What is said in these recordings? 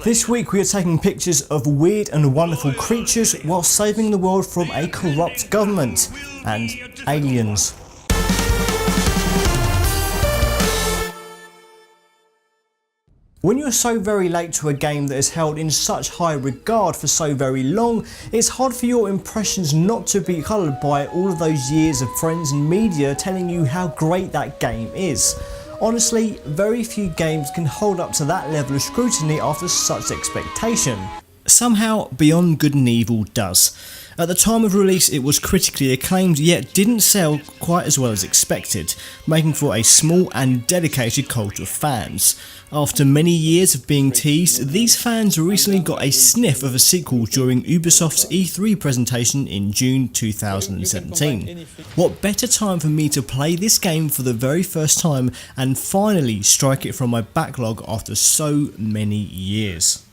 This week we are taking pictures of weird and wonderful creatures while saving the world from a corrupt government and aliens. When you're so very late to a game that is held in such high regard for so very long, it's hard for your impressions not to be coloured by all of those years of friends and media telling you how great that game is. Honestly, very few games can hold up to that level of scrutiny after such expectation. Somehow, Beyond Good and Evil does. At the time of release it was critically acclaimed, yet didn't sell quite as well as expected, making for a small and dedicated cult of fans. After many years of being teased, these fans recently got a sniff of a sequel during Ubisoft's E3 presentation in June 2017. What better time for me to play this game for the very first time and finally strike it from my backlog after so many years.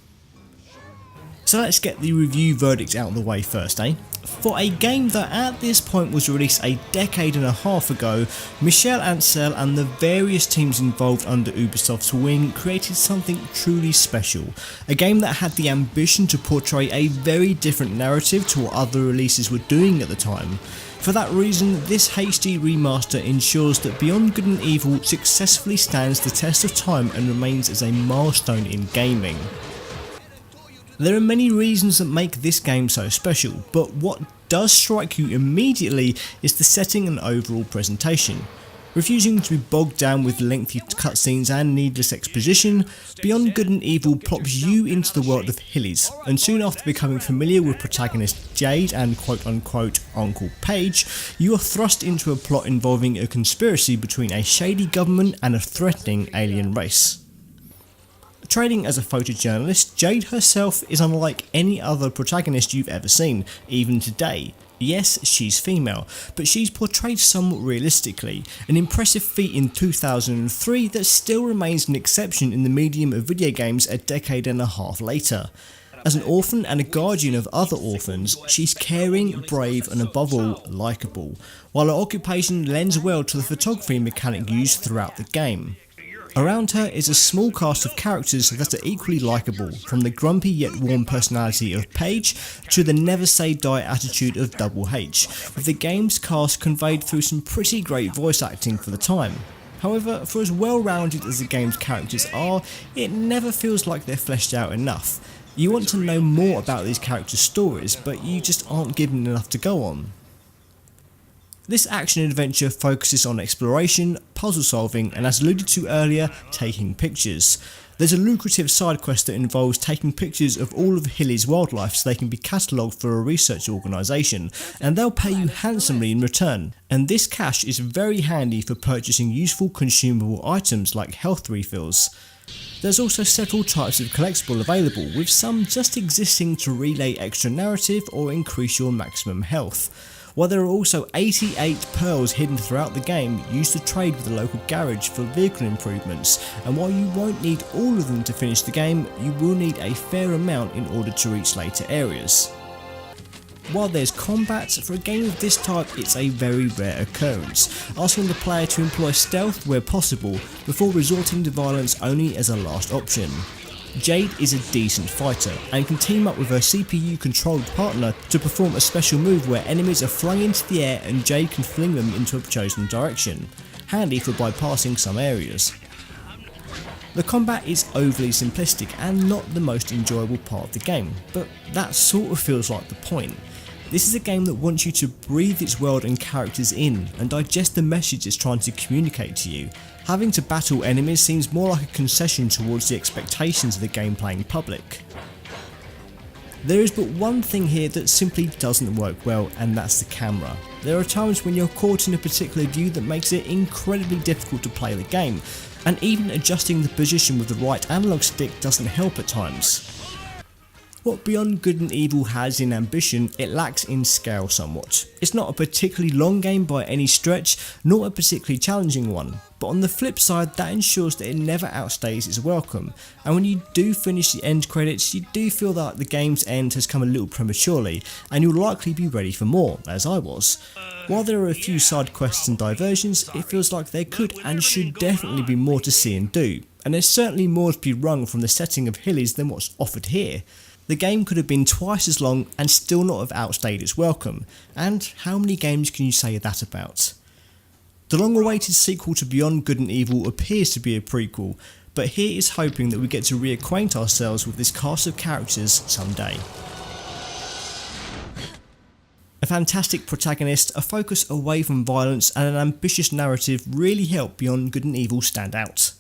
So let's get the review verdict out of the way first, eh? For a game that at this point was released a decade and a half ago, Michel Ancel and the various teams involved under Ubisoft's wing created something truly special. A game that had the ambition to portray a very different narrative to what other releases were doing at the time. For that reason, this HD remaster ensures that Beyond Good and Evil successfully stands the test of time and remains as a milestone in gaming. There are many reasons that make this game so special, but what does strike you immediately is the setting and overall presentation. Refusing to be bogged down with lengthy cutscenes and needless exposition, Beyond Good and Evil plops you into the world of Hillies, and soon after becoming familiar with protagonist Jade and quote-unquote Uncle Paige, you are thrust into a plot involving a conspiracy between a shady government and a threatening alien race. Trading as a photojournalist, Jade herself is unlike any other protagonist you've ever seen, even today. Yes, she's female, but she's portrayed somewhat realistically, an impressive feat in 2003 that still remains an exception in the medium of video games a decade and a half later. As an orphan and a guardian of other orphans, she's caring, brave and above all, likeable, while her occupation lends well to the photography mechanic used throughout the game. Around her is a small cast of characters that are equally likeable, from the grumpy yet warm personality of Paige to the never say die attitude of Double H, with the game's cast conveyed through some pretty great voice acting for the time. However, for as well rounded as the game's characters are, it never feels like they're fleshed out enough. You want to know more about these characters' stories, but you just aren't given enough to go on. This action-adventure focuses on exploration, puzzle solving and, as alluded to earlier, taking pictures. There's a lucrative side quest that involves taking pictures of all of Hilly's wildlife so they can be catalogued for a research organisation, and they'll pay you handsomely in return. And this cash is very handy for purchasing useful consumable items like health refills. There's also several types of collectible available, with some just existing to relay extra narrative or increase your maximum health. While there are also 88 pearls hidden throughout the game used to trade with the local garage for vehicle improvements, and while you won't need all of them to finish the game, you will need a fair amount in order to reach later areas. While there's combat, for a game of this type it's a very rare occurrence, asking the player to employ stealth where possible before resorting to violence only as a last option. Jade is a decent fighter and can team up with her CPU controlled partner to perform a special move where enemies are flung into the air and Jade can fling them into a chosen direction, handy for bypassing some areas. The combat is overly simplistic and not the most enjoyable part of the game, but that sort of feels like the point. This is a game that wants you to breathe its world and characters in and digest the message it's trying to communicate to you. Having to battle enemies seems more like a concession towards the expectations of the game playing public. There is but one thing here that simply doesn't work well, and that's the camera. There are times when you're caught in a particular view that makes it incredibly difficult to play the game, and even adjusting the position with the right analog stick doesn't help at times. What Beyond Good and Evil has in ambition, it lacks in scale somewhat. It's not a particularly long game by any stretch, nor a particularly challenging one, but on the flip side that ensures that it never outstays its welcome, and when you do finish the end credits you do feel that the game's end has come a little prematurely, and you'll likely be ready for more, as I was. While there are a few side quests and diversions, it feels like there could and should definitely be more to see and do, and there's certainly more to be wrung from the setting of Hillies than what's offered here. The game could have been twice as long and still not have outstayed its welcome, and how many games can you say that about? The long-awaited sequel to Beyond Good and Evil appears to be a prequel, but here is hoping that we get to reacquaint ourselves with this cast of characters someday. A fantastic protagonist, a focus away from violence and an ambitious narrative really help Beyond Good and Evil stand out.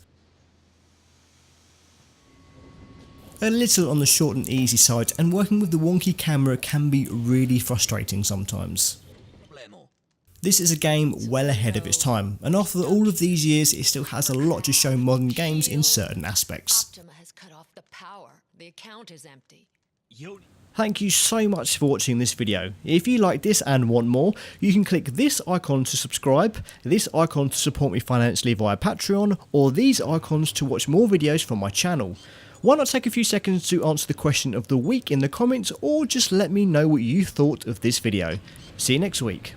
A little on the short and easy side, and working with the wonky camera can be really frustrating sometimes. This is a game well ahead of its time, and after all of these years it still has a lot to show modern games in certain aspects. Thank you so much for watching this video. If you like this and want more, you can click this icon to subscribe, this icon to support me financially via Patreon, or these icons to watch more videos from my channel. Why not take a few seconds to answer the question of the week in the comments, or just let me know what you thought of this video. See you next week.